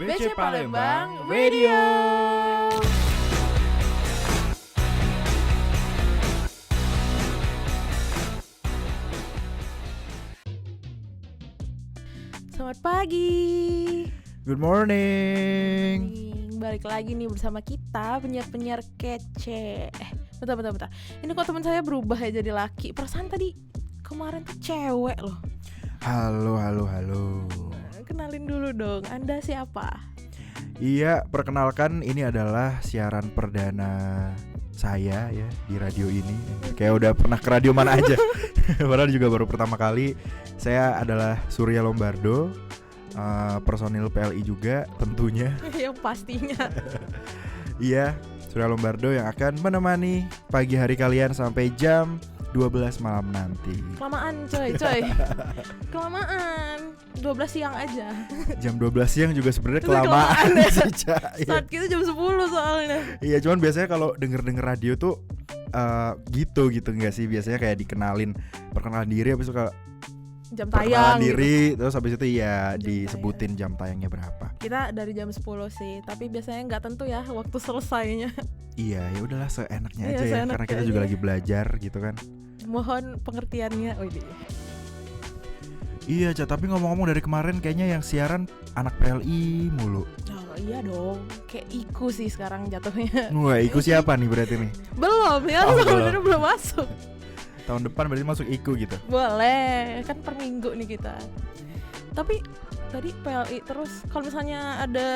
BC Palembang Radio. Selamat pagi. Good morning. Balik lagi nih bersama kita penyiar-penyiar kece. Bentar. Ini kok teman saya berubah ya jadi laki. Perasaan tadi kemarin tuh cewek loh. Halo. Kenalin dulu dong, Anda siapa? Iya, perkenalkan ini adalah siaran perdana saya ya di radio ini. Kayak udah pernah ke radio mana aja. Padahal juga baru pertama kali. Saya adalah Surya Lombardo, personil PLI juga tentunya. Yang pastinya. Iya, Surya Lombardo yang akan menemani pagi hari kalian sampai jam 12 malam nanti. Kelamaan coy. Kelamaan 12 siang aja. Jam 12 siang juga sebenarnya kelamaan sih, Ca. Saat kita jam 10 soalnya. Iya, cuman biasanya kalau denger radio tuh gitu enggak sih? Biasanya kayak dikenalin, perkenalan diri, habis itu kalau jam perkenalan tayang diri gitu. terus habis itu ya Jam disebutin jam tayangnya berapa. Kita dari jam 10 sih, tapi biasanya nggak tentu ya waktu selesainya. Iya, ya udahlah seenaknya Iya, aja ya, seenaknya karena kita aja. juga lagi belajar gitu kan. Mohon pengertiannya. Iya, Ca, tapi ngomong-ngomong dari kemarin kayaknya yang siaran anak PLI mulu. Oh iya dong, kayak Iku sih sekarang jatuhnya. Wah, Iku siapa nih berarti nih? Belum ya, Oh, sebenarnya belum masuk. Tahun depan berarti masuk Iku gitu. Boleh, kan per minggu nih kita. Tapi tadi PLI terus kalau misalnya ada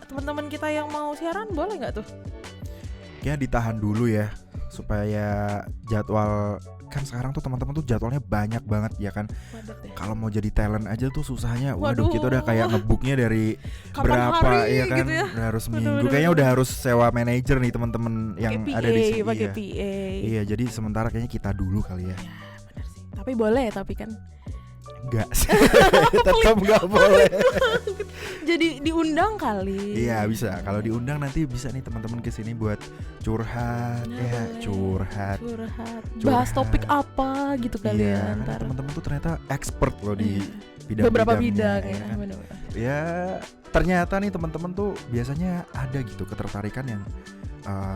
teman-teman kita yang mau siaran boleh nggak tuh? Kayaknya ditahan dulu ya supaya jadwal, kan sekarang tuh teman-teman tuh jadwalnya banyak banget ya kan. Padat ya. Kalau mau jadi talent aja tuh susahnya. Waduh. Waduh, kita udah kayak nge-booknya dari Kapan berapa hari ya kan, gitu ya. udah harus seminggu. Bener-bener. Kayaknya udah harus sewa manajer nih teman-teman yang Pakai ada di sini. pakai Iya. PA. Iya, jadi sementara kayaknya kita dulu kali ya. Ya, benar sih. Tapi boleh, tapi kan Enggak sih. Tetap enggak boleh. jadi diundang kali. Iya, bisa. Kalau diundang nanti bisa nih teman-teman ke sini buat curhat, Nah, ya, boleh. curhat. Bahas topik apa gitu kali Iya, ya karena ntar. teman-teman tuh ternyata expert loh di bidang Beberapa bidang ya ya, kan? benar-benar. Ya, ternyata nih teman-teman tuh biasanya ada gitu ketertarikan yang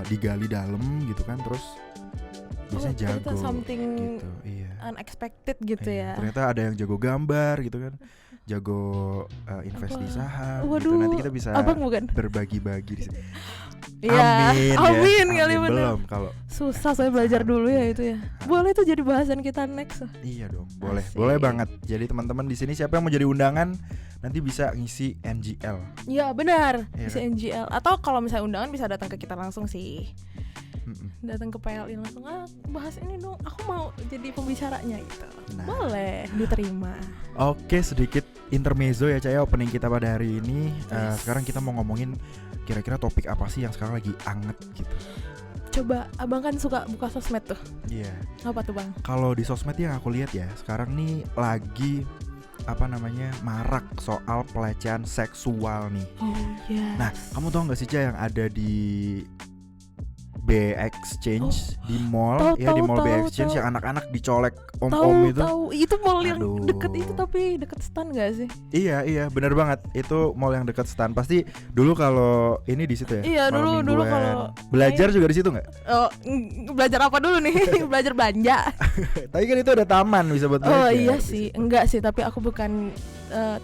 digali dalam gitu kan, terus biasanya ternyata jago something gitu. Iya. unexpected gitu Iya, ya. ternyata ada yang jago gambar gitu kan, jago invest di saham gitu. Waduh, Nanti kita bisa abang bukan? berbagi-bagi di sini. Iya, amin ya. kali bener. Belum kalau Susah saya belajar dulu ya itu ya. Boleh tuh jadi bahasan kita next. iya dong, boleh. Asik. Boleh banget. Jadi teman-teman di sini siapa yang mau jadi undangan nanti bisa ngisi NGL. Iya benar, Iya bisa kan? NGL. Atau kalau misalnya undangan bisa datang ke kita langsung sih. Mm-mm. Datang ke PLI langsung, bahas ini dong, aku mau jadi pembicaranya gitu. Nah. Boleh, diterima. Oke, sedikit intermezzo ya, Caya, opening kita pada hari ini. Yes. Sekarang kita mau ngomongin kira-kira topik apa sih yang sekarang lagi anget gitu. Coba, abang kan suka buka sosmed tuh. Iya. Apa tuh bang? Kalau di sosmed yang aku lihat ya, sekarang nih lagi marak soal pelecehan seksual nih. Oh yes. Nah, kamu tahu nggak sih, Caya, yang ada di B Exchange di mall, ya di mall B Exchange yang anak-anak dicolek om-om itu. Tahu, itu mall yang Aduh. deket itu tapi deket stan gak sih? Iya, benar banget. Itu mall yang dekat stan. Pasti dulu kalau ini di situ ya. Iya, malam dulu mingguan. kalau belajar juga di situ nggak? Oh, belajar apa dulu nih? Belajar belanja. Tapi kan itu ada taman bisa buat belajar. Oh iya di sih, situ. enggak sih, tapi aku bukan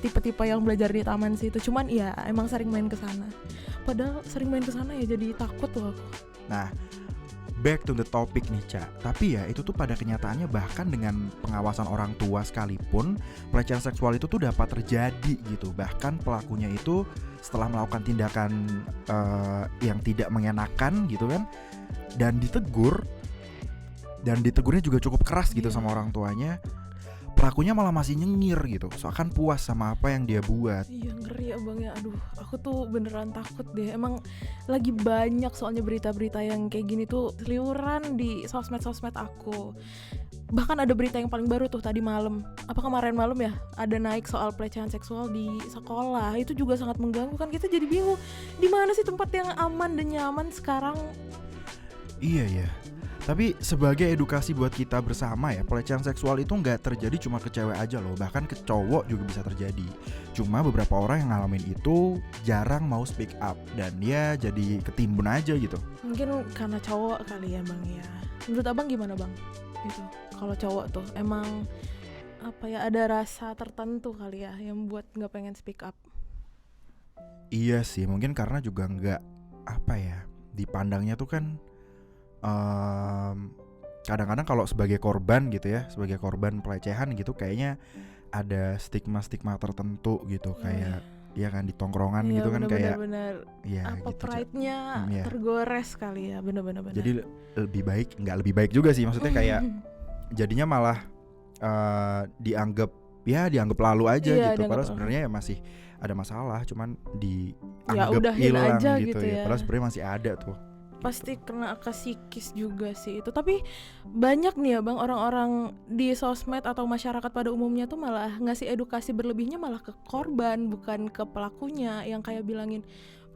tipe-tipe yang belajar di taman sih itu. Cuman ya emang sering main ke sana. Padahal sering main ke sana ya jadi takut loh aku. Nah, back to the topic nih, Ca. Tapi ya itu tuh pada kenyataannya bahkan dengan pengawasan orang tua sekalipun pelecehan seksual itu tuh dapat terjadi gitu. Bahkan pelakunya itu setelah melakukan tindakan yang tidak mengenakan gitu kan, dan ditegurnya juga cukup keras gitu sama orang tuanya, pelakunya malah masih nyengir gitu, seakan puas sama apa yang dia buat. Iya ngeri abang ya, aduh aku tuh beneran takut deh. Emang lagi banyak soalnya berita-berita yang kayak gini tuh seliuran di sosmed-sosmed aku. Bahkan ada berita yang paling baru tuh tadi malam, apa kemarin malam ya, ada naik soal pelecehan seksual di sekolah. Itu juga sangat mengganggu kan, kita jadi bingung di mana sih tempat yang aman dan nyaman sekarang. Iya ya. Tapi sebagai edukasi buat kita bersama ya, pelecehan seksual itu nggak terjadi cuma ke cewek aja loh, bahkan ke cowok juga bisa terjadi. Cuma beberapa orang yang ngalamin itu jarang mau speak up dan dia jadi ketimbun aja gitu. Mungkin karena cowok kali ya bang ya. Menurut abang gimana bang? Itu kalau cowok tuh emang apa ya, ada rasa tertentu kali ya yang buat nggak pengen speak up. Iya sih, mungkin karena juga nggak apa ya, dipandangnya tuh kan kadang-kadang kalau sebagai korban gitu ya, sebagai korban pelecehan gitu kayaknya ada stigma-stigma tertentu gitu, kayak ya kan di tongkrongan gitu kan kayak ya apa gitu, pride-nya ya. tergores kali ya, bener-bener. Jadi nggak lebih baik juga sih, maksudnya kayak jadinya malah dianggap lalu aja gitu, padahal sebenarnya ya masih ada masalah, cuman dianggap hilang aja gitu ya, padahal sebenarnya masih ada tuh. Pasti kena ke psikis juga sih itu. Tapi banyak nih ya bang, orang-orang di sosmed atau masyarakat pada umumnya tuh malah ngasih edukasi berlebihnya malah ke korban, bukan ke pelakunya, yang kayak bilangin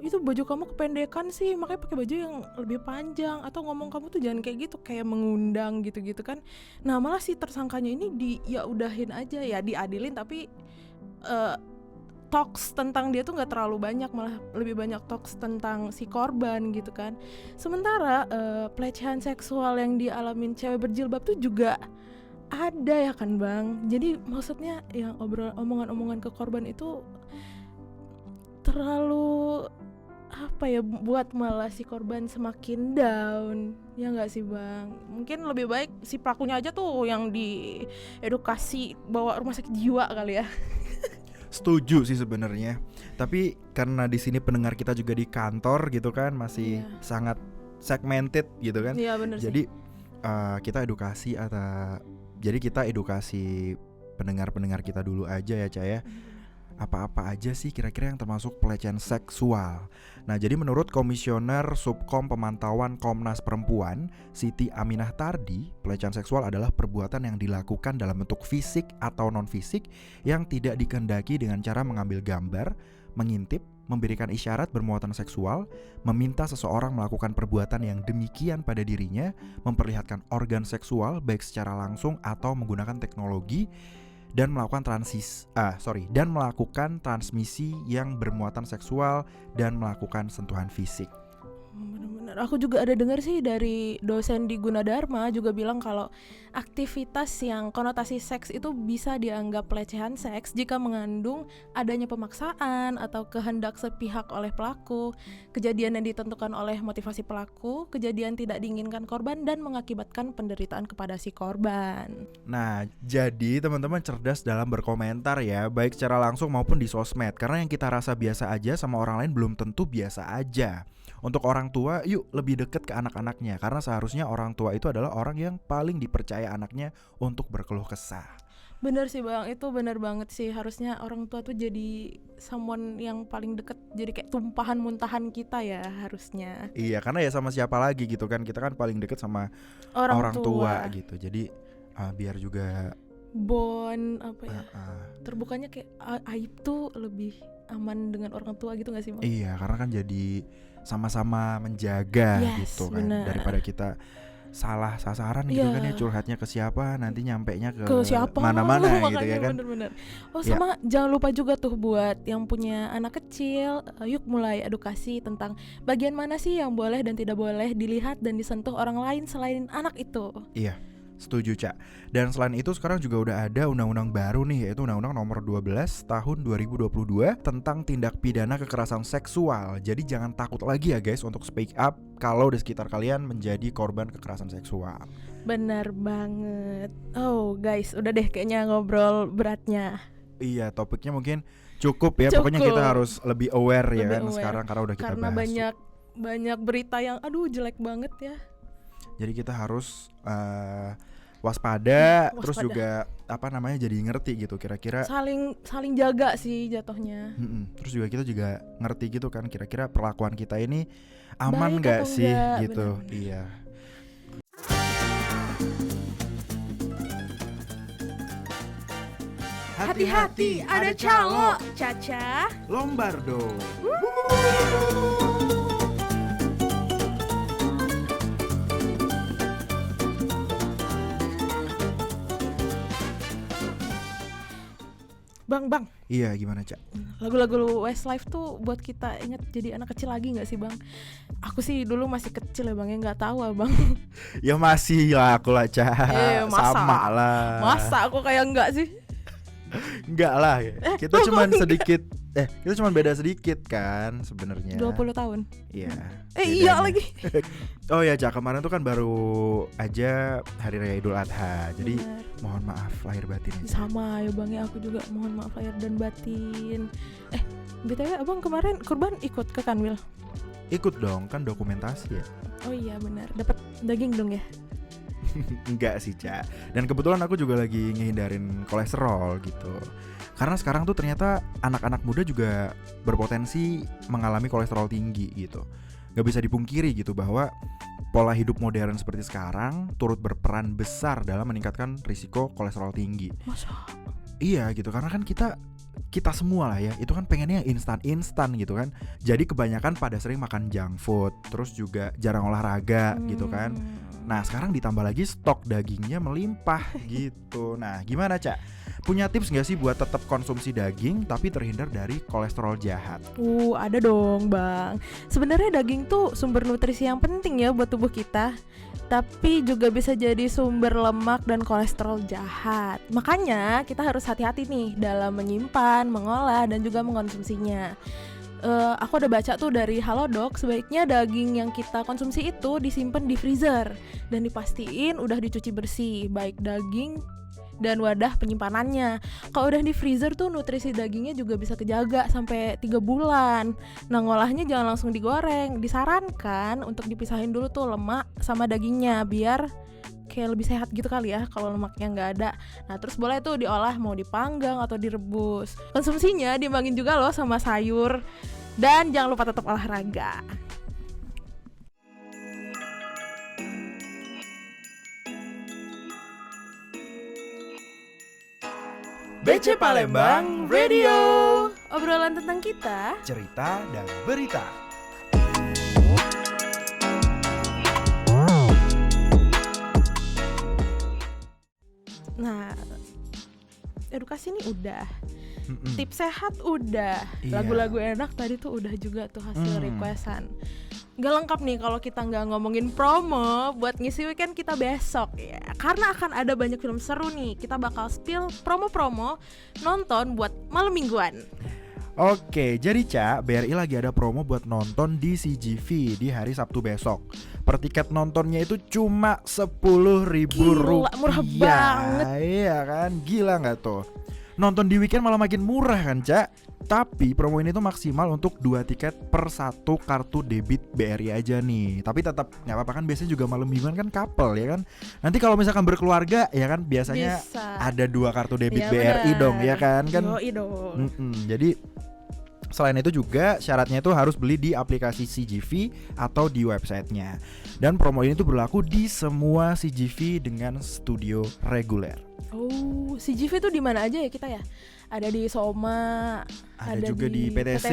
itu baju kamu kependekan sih, makanya pakai baju yang lebih panjang, atau ngomong kamu tuh jangan kayak gitu, kayak mengundang gitu-gitu kan. Nah malah si tersangkanya ini ya udahin aja ya, diadilin, tapi talks tentang dia tuh nggak terlalu banyak, malah lebih banyak talks tentang si korban gitu kan. Sementara pelecehan seksual yang dialamin cewek berjilbab tuh juga ada ya kan bang. Jadi maksudnya yang omongan-omongan ke korban itu terlalu apa ya, buat malah si korban semakin down, ya nggak sih bang? Mungkin lebih baik si pelakunya aja tuh yang diedukasi, bawa rumah sakit jiwa kali ya. Setuju sih sebenarnya. Tapi karena di sini pendengar kita juga di kantor gitu kan, masih sangat segmented gitu kan. Iya benar. Jadi kita edukasi pendengar-pendengar kita dulu aja ya Caya. Apa-apa aja sih kira-kira yang termasuk pelecehan seksual. Nah jadi menurut Komisioner Subkom Pemantauan Komnas Perempuan Siti Aminah Tardi, pelecehan seksual adalah perbuatan yang dilakukan dalam bentuk fisik atau non-fisik yang tidak dikehendaki dengan cara mengambil gambar, mengintip, memberikan isyarat bermuatan seksual, meminta seseorang melakukan perbuatan yang demikian pada dirinya, memperlihatkan organ seksual baik secara langsung atau menggunakan teknologi, dan melakukan transmisi yang bermuatan seksual dan melakukan sentuhan fisik. Benar-benar. Aku juga ada dengar sih dari dosen di Gunadarma juga bilang kalau aktivitas yang konotasi seks itu bisa dianggap pelecehan seks jika mengandung adanya pemaksaan atau kehendak sepihak oleh pelaku, kejadian yang ditentukan oleh motivasi pelaku, kejadian tidak diinginkan korban, dan mengakibatkan penderitaan kepada si korban. Nah, jadi teman-teman cerdas dalam berkomentar ya, baik secara langsung maupun di sosmed, karena yang kita rasa biasa aja sama orang lain belum tentu biasa aja. Untuk orang tua, yuk lebih dekat ke anak-anaknya, karena seharusnya orang tua itu adalah orang yang paling dipercaya anaknya untuk berkeluh kesah. Bener sih bang, itu bener banget sih. Harusnya orang tua tuh jadi someone yang paling deket, jadi kayak tumpahan muntahan kita ya harusnya. Iya, karena ya sama siapa lagi gitu kan, kita kan paling deket sama orang tua gitu. Jadi biar juga bond apa ya, terbukanya kayak aib tuh lebih aman dengan orang tua gitu gak sih bang? Iya, karena kan jadi sama-sama menjaga gitu kan, bener. Daripada kita salah sasaran gitu kan ya, curhatnya ke siapa, nanti nyampenya ke mana-mana gitu ya kan. Bener-bener. Oh sama jangan lupa juga tuh buat yang punya anak kecil, yuk mulai edukasi tentang bagian mana sih yang boleh dan tidak boleh dilihat dan disentuh orang lain selain anak itu. Iya, setuju Cak. Dan selain itu sekarang juga udah ada undang-undang baru nih, yaitu Undang-Undang Nomor 12 Tahun 2022 tentang tindak pidana kekerasan seksual. Jadi jangan takut lagi ya guys untuk speak up kalau di sekitar kalian menjadi korban kekerasan seksual. Benar banget. Oh guys, udah deh kayaknya ngobrol beratnya. Iya, topiknya mungkin cukup ya. Pokoknya kita harus lebih aware ya kan sekarang, karena udah kita bahas. Karena banyak berita yang jelek banget ya. Jadi kita harus waspada, terus juga jadi ngerti gitu kira-kira saling jaga sih jatuhnya. Terus juga kita juga ngerti gitu kan kira-kira perlakuan kita ini aman nggak sih gitu. Bener-bener. Iya. Hati-hati, ada calo, Caca Lombardo. Bang, Iya, gimana Cak? lagu-lagu Westlife tuh buat kita inget jadi anak kecil lagi nggak sih bang? Aku sih dulu masih kecil ya bang, ya nggak tahu abang. Ya masih lah aku lah Cak. Masa? Sama lah. Masa aku kayak enggak sih? Enggak lah. Kita cuman sedikit kita cuman beda sedikit kan sebenarnya. 20 tahun. Iya. Iya bedanya. lagi. Oh ya Cak, kemarin tuh kan baru aja Hari Raya Idul Adha. Jadi Bener. mohon maaf lahir batin ya, Cak. Sama ya bang ya, aku juga mohon maaf lahir dan batin. BTW abang kemarin kurban ikut ke Kanwil? Ikut dong, kan dokumentasi ya. Oh iya benar, dapat daging dong ya? Enggak sih Cak. Dan kebetulan aku juga lagi ngehindarin kolesterol gitu. Karena sekarang tuh ternyata anak-anak muda juga berpotensi mengalami kolesterol tinggi gitu. Gak bisa dipungkiri gitu bahwa pola hidup modern seperti sekarang turut berperan besar dalam meningkatkan risiko kolesterol tinggi. Masa? Iya gitu, karena kan kita semua lah ya, itu kan pengennya instan gitu kan. Jadi kebanyakan pada sering makan junk food, terus juga jarang olahraga gitu kan. Nah sekarang ditambah lagi stok dagingnya melimpah gitu. Nah gimana Cak? Punya tips gak sih buat tetap konsumsi daging tapi terhindar dari kolesterol jahat? Ada dong bang. Sebenarnya daging tuh sumber nutrisi yang penting ya buat tubuh kita, tapi juga bisa jadi sumber lemak dan kolesterol jahat. Makanya kita harus hati-hati nih dalam menyimpan, mengolah, dan juga mengkonsumsinya. Aku udah baca tuh dari Halodoc, sebaiknya daging yang kita konsumsi itu disimpan di freezer dan dipastiin udah dicuci bersih, baik daging dan wadah penyimpanannya. Kalau udah di freezer tuh nutrisi dagingnya juga bisa kejaga sampai 3 bulan. Nah ngolahnya jangan langsung digoreng, disarankan untuk dipisahin dulu tuh lemak sama dagingnya biar kayak lebih sehat gitu kali ya kalau lemaknya nggak ada. Nah terus boleh tuh diolah mau dipanggang atau direbus. Konsumsinya diimbangin juga loh sama sayur. Dan jangan lupa tetap olahraga. BC Palembang Radio, obrolan tentang kita, cerita dan berita. Nah, edukasi ini udah, tips sehat udah, Iya. lagu-lagu enak tadi tuh udah juga tuh hasil requestan. Gak lengkap nih kalau kita nggak ngomongin promo buat ngisi weekend kita besok ya. Karena akan ada banyak film seru nih. Kita bakal spill promo-promo nonton buat malam mingguan. Oke, jadi Cak, BRI lagi ada promo buat nonton di CGV di hari Sabtu besok. Per tiket nontonnya itu cuma 10.000 Gila, rupiah. murah banget. Iya kan, gila nggak tuh? Nonton di weekend malah makin murah kan Cak? Tapi promo ini tuh maksimal untuk 2 tiket per 1 kartu debit BRI aja nih. Tapi tetap nggak apa-apa kan, biasanya juga malam mingguan kan couple ya kan. Nanti kalau misalkan berkeluarga ya kan biasanya Bisa. ada 2 kartu debit Ya, BRI benar. dong ya kan. Yoi dong. Jadi selain itu juga syaratnya itu harus beli di aplikasi CGV atau di websitenya. Dan promo ini tuh berlaku di semua CGV dengan studio reguler. Oh, CGV tuh di mana aja ya kita ya? Ada di Soma, Ada juga di PTC,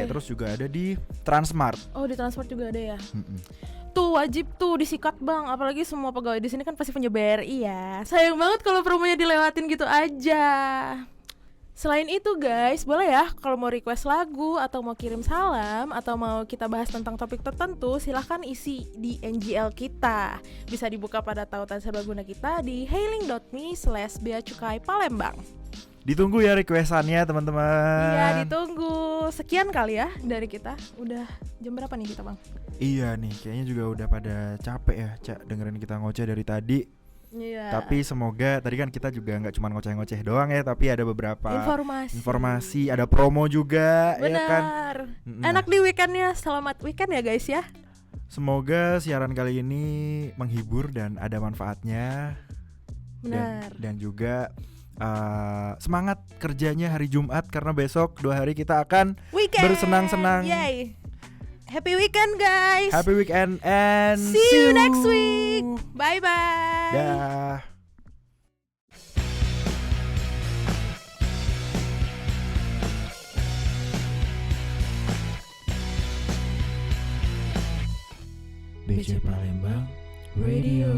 terus juga ada di Transmart. Oh, di Transport juga ada ya. Tuh wajib tuh disikat bang, apalagi semua pegawai di sini kan pasti punya BRI ya. Sayang banget kalau promonya dilewatin gitu aja. Selain itu guys, boleh ya kalau mau request lagu atau mau kirim salam atau mau kita bahas tentang topik tertentu, silahkan isi di NGL kita. Bisa dibuka pada tautan serbaguna kita di hailing.me/beacukai-palembang. Ditunggu ya requestannya teman-teman. Iya ditunggu. Sekian kali ya dari kita. Udah jam berapa nih kita bang? Iya nih, kayaknya juga udah pada capek ya Cak dengerin kita ngoceh dari tadi. Iya. Tapi semoga tadi kan kita juga nggak cuma ngoceh-ngoceh doang ya, tapi ada beberapa informasi, ada promo juga. Benar. Ya kan. Enak di weekendnya. Selamat weekend ya guys ya. Semoga siaran kali ini menghibur dan ada manfaatnya. Benar. Dan juga semangat kerjanya hari Jumat karena besok 2 hari kita akan Weekend. bersenang-senang. Yay. Happy weekend guys. Happy weekend and See you next week. Bye bye. Dah. BC Palembang Radio.